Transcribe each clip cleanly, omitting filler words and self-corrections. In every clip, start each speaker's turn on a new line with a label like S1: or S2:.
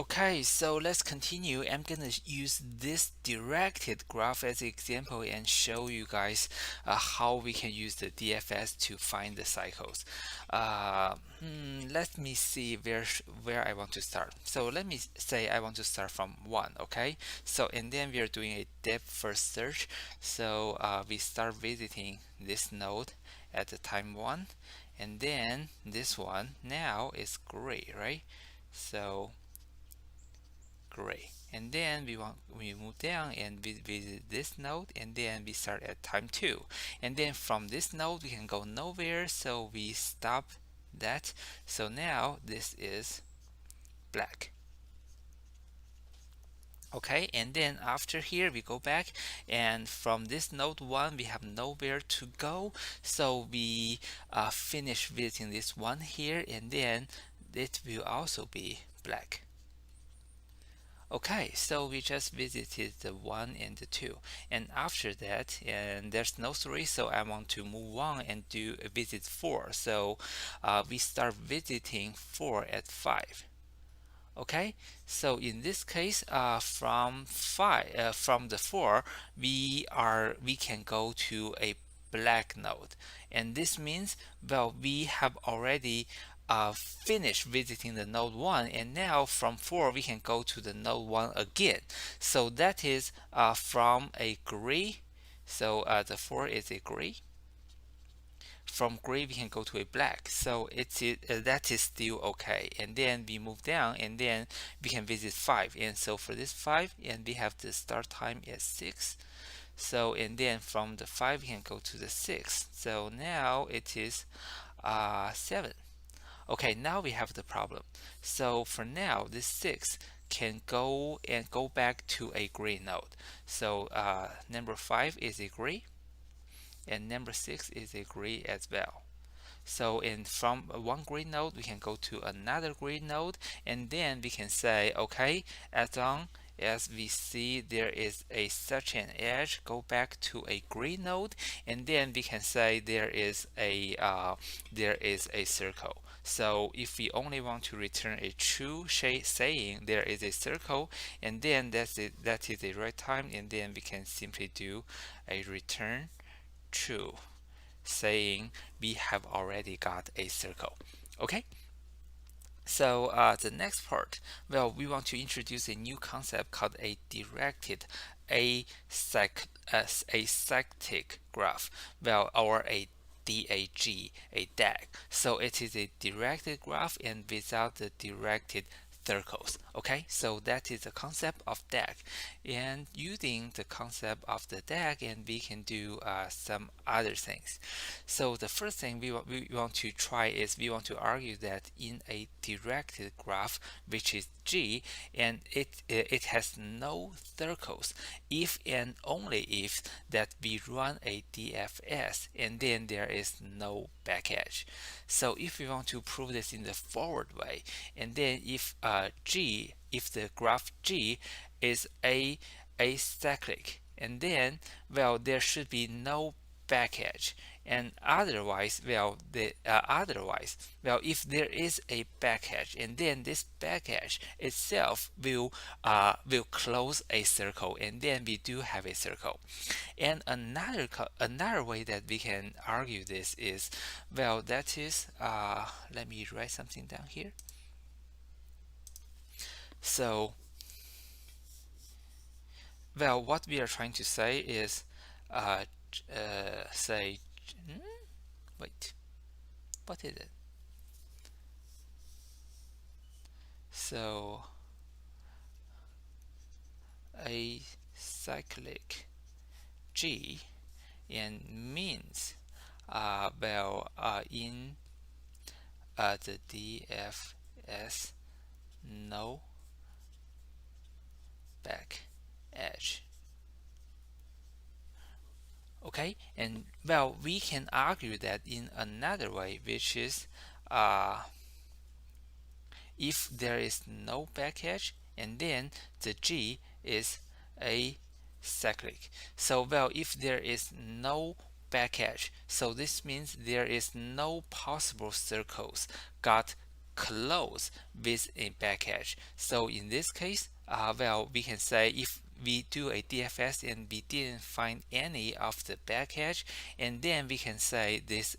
S1: Okay, so let's continue. I'm gonna use this directed graph as an example and show you guys how we can use the DFS to find the cycles. Let me see where I want to start. So let me say I want to start from 1, okay? So and then we are doing a depth first search. So we start visiting this node at the time 1, and then this one now is gray, right? So gray, and then we move down and we visit this node, and then we start at time 2, and then from this node we can go nowhere, so we stop that. So now this is black. Okay, and then after here we go back, and from this node 1 we have nowhere to go, so we finish visiting this one here, and then it will also be black. Okay, so we just visited the 1 and the 2, and after that, and there's no 3, so I want to move on and do a visit 4. So we start visiting 4 at 5. Okay, so in this case, from the 4, we can go to a black node, and this means, well, we have already finished visiting the node 1, and now from 4 we can go to the node 1 again. So that is from a gray. So the 4 is a gray. From gray we can go to a black, so that is still okay. And then we move down, and then we can visit 5, and so for this 5, and we have the start time at 6. So and then from the 5 we can go to the 6, so now it is 7. Okay, now we have the problem. So for now, this 6 can go back to a gray node. So number 5 is a gray, and number 6 is a gray as well. So from one gray node we can go to another gray node, and then we can say, okay, as long as we see there is such an edge, go back to a gray node, and then we can say there is a circle. So if we only want to return a true saying there is a circle, and then that is the right time, and then we can simply do a return true, saying we have already got a circle. Okay, so the next part, well, we want to introduce a new concept called a directed acyclic graph, well, or a DAG, a DAG. So it is a directed graph and without the directed circles. Okay, so that is the concept of DAG, and using the concept of the DAG, and we can do some other things. So the first thing we want to try is we want to argue that in a directed graph, which is G, and it has no circles, if and only if that we run a DFS, and then there is no back edge. So if we want to prove this in the forward way, and then if the graph G is acyclic, and then, well, there should be no back edge, and otherwise, well, if there is a back edge, and then this back edge itself will close a circle, and then we do have a circle. And another way that we can argue this is, well, that is let me write something down here. So, well, what we are trying to say is say, wait, what is it? So a cyclic G and means in the DFS, no back edge. Okay, and well, we can argue that in another way, which is if there is no back edge, and then the G is acyclic. So, well, if there is no back edge, so this means there is no possible circles got close with a back edge. So in this case, well, we can say if we do a DFS and we didn't find any of the back edge, and then we can say this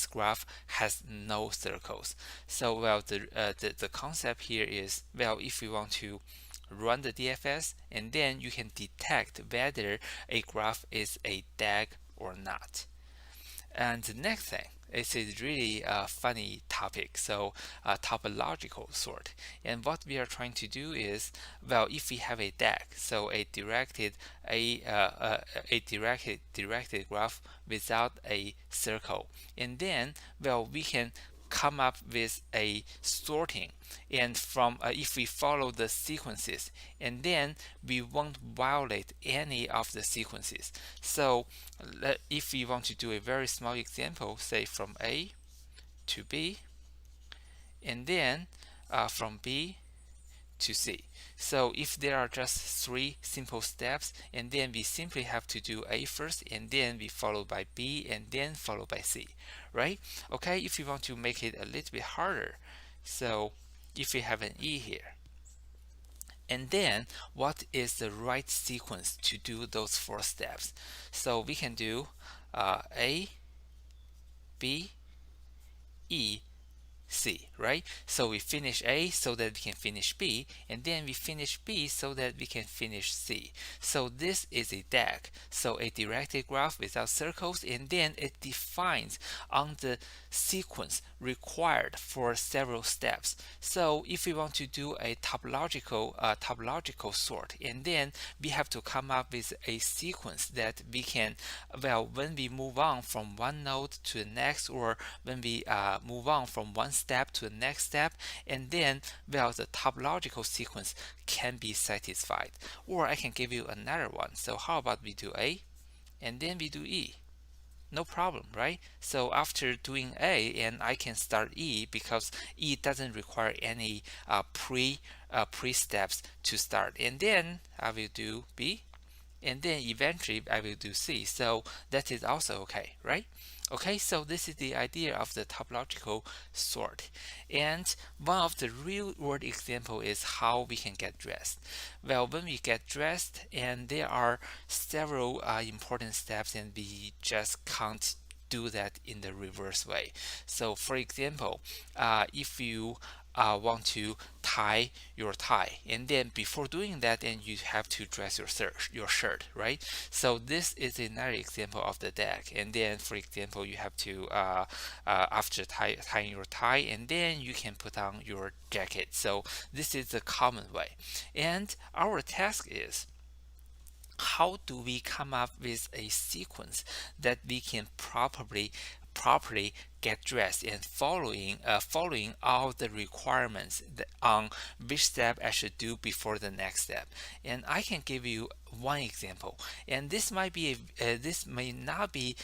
S1: graph has no circles. So well, the concept here is, well, if we want to run the DFS, and then you can detect whether a graph is a DAG or not. And the next thing is a really funny topic. So topological sort. And what we are trying to do is, well, if we have a DAG, so a directed graph without a circle, and then, well, we can come up with a sorting, and from if we follow the sequences, and then we won't violate any of the sequences. So if we want to do a very small example, say from A to B, and then from B to C. So if there are just three simple steps, and then we simply have to do A first, and then we follow by B, and then followed by C, right? Okay, if you want to make it a little bit harder, so if we have an E here, and then what is the right sequence to do those four steps? So we can do A, B, E, C, right? So we finish A so that we can finish B, and then we finish B so that we can finish C. So this is a DAG, so a directed graph without circles, and then it defines on the sequence required for several steps. So if we want to do a topological sort, and then we have to come up with a sequence that we can, well, when we move on from one node to the next, or when we move on from one step to the next step, and then, well, the topological sequence can be satisfied. Or I can give you another one. So how about we do A, and then we do E? No problem, right? So after doing A, and I can start E, because E doesn't require any pre steps to start, and then I will do B, and then eventually I will do C. So that is also okay, right? Okay, so this is the idea of the topological sort. And one of the real world example is how we can get dressed. Well, when we get dressed, and there are several important steps, and we just can't do that in the reverse way. So for example, if you want to tie your tie, and then before doing that, then you have to dress your shirt, right? So this is another example of the DAG. And then, for example, you have to after tying your tie, and then you can put on your jacket. So this is the common way, and our task is, how do we come up with a sequence that we can properly get dressed, and following all the requirements on which step I should do before the next step. And I can give you one example, and this may not be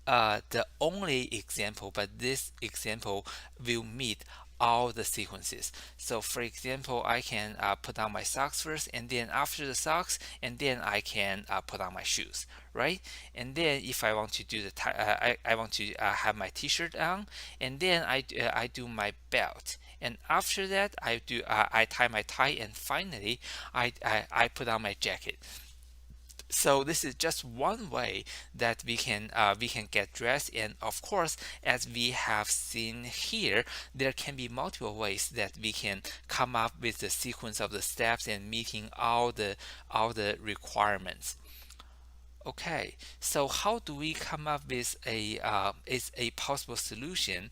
S1: the only example, but this example will meet all the sequences. So for example, I can put on my socks first, and then after the socks, and then I can put on my shoes, right? And then if I want to do I want to have my t-shirt on, and then I do my belt, and after that I tie my tie, and finally I put on my jacket. So this is just one way that we can get dressed, and of course, as we have seen here, there can be multiple ways that we can come up with the sequence of the steps and meeting all the requirements. Okay, so how do we come up with a possible solution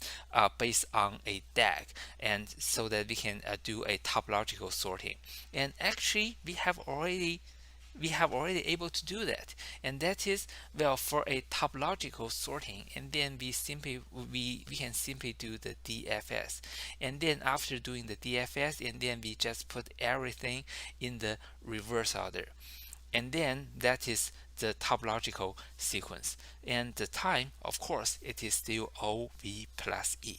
S1: based on a DAG, and so that we can do a topological sorting? And actually, we have already able to do that, and that is, well, for a topological sorting, and then we can simply do the DFS, and then after doing the DFS, and then we just put everything in the reverse order, and then that is the topological sequence. And the time, of course, it is still OV plus E.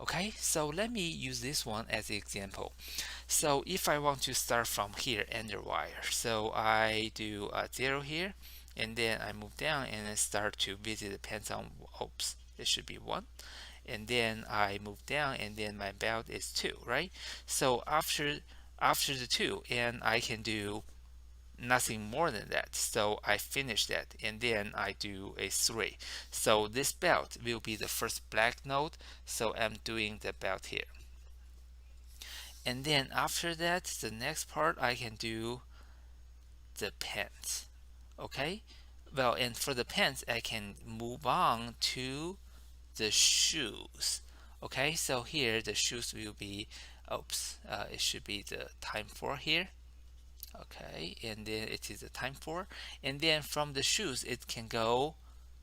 S1: Okay, so let me use this one as an example. So if I want to start from here, under wire, so I do 0 here, and then I move down and then start to visit the depends on, oops, it should be 1, and then I move down, and then my belt is 2, right? So after the 2, and I can do nothing more than that. So I finish that, and then I do a 3. So this belt will be the first black node. So I'm doing the belt here. And then after that, the next part I can do the pants. Okay? Well, and for the pants, I can move on to the shoes. Okay, so here the shoes will be, oops, it should be the time 4 here. Okay, and then it is a time 4, and then from the shoes it can go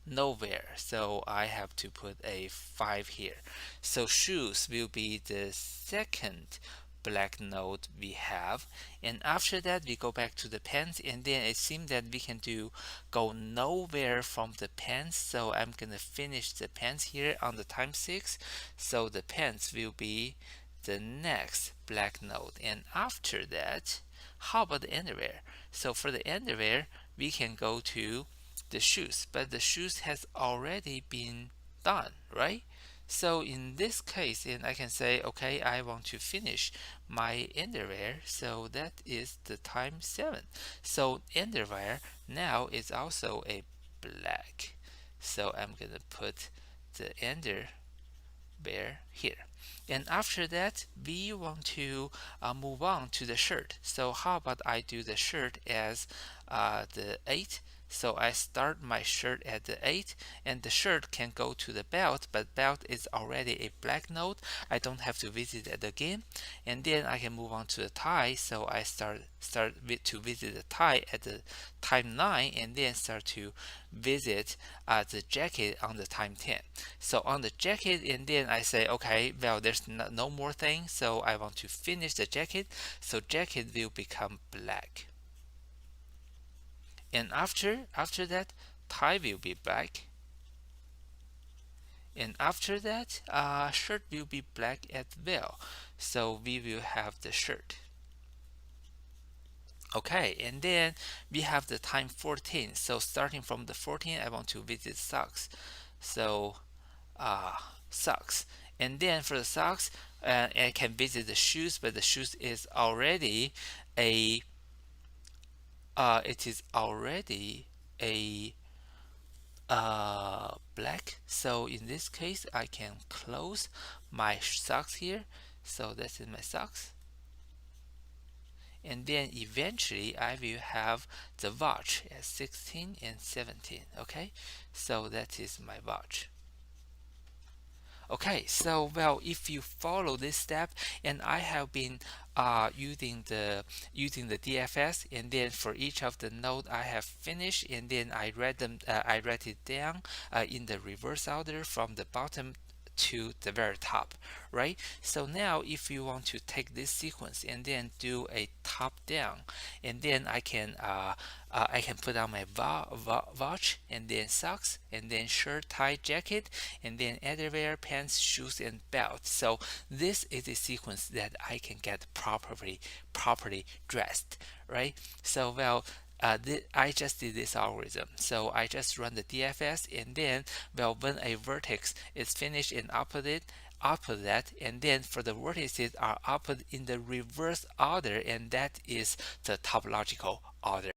S1: nowhere, so I have to put a 5 here. So shoes will be the second black node we have, and after that we go back to the pants, and then it seems that we can do go nowhere from the pants, so I'm gonna finish the pants here on the time 6. So the pants will be the next black node, and after that, how about the underwear? So for the underwear, we can go to the shoes, but the shoes has already been done, right? So in this case, and I can say, okay, I want to finish my underwear, so that is the time 7. So underwear now is also a black. So I'm gonna put the underwear here. And after that, we want to move on to the shirt. So how about I do the shirt as the 8? So I start my shirt at the 8, and the shirt can go to the belt, but belt is already a black node. I don't have to visit it again. And then I can move on to the tie. So I start to visit the tie at the time 9, and then start to visit the jacket on the time 10. So on the jacket, and then I say, okay, well, there's no more thing, so I want to finish the jacket. So jacket will become black. And after that, tie will be black. And after that, shirt will be black as well. So we will have the shirt. Okay, and then we have the time 14. So starting from the 14, I want to visit socks. So socks. And then for the socks, I can visit the shoes, but the shoes is already a it is already a black. So in this case, I can close my socks here. So that's in my socks. And then eventually I will have the watch at 16 and 17. Okay, so that is my watch. Okay, so well, if you follow this step, and I have been using the DFS, and then for each of the node I have finished, and then I write it down in the reverse order from the bottom to the very top, right? So now if you want to take this sequence and then do a top down, and then I can put on my watch, and then socks, and then shirt, tie, jacket, and then underwear, pants, shoes, and belt. So this is a sequence that I can get properly dressed, right? So well, I just did this algorithm. So I just run the DFS, and then well, when a vertex is finished and output that, and then for the vertices are output in the reverse order, and that is the topological order.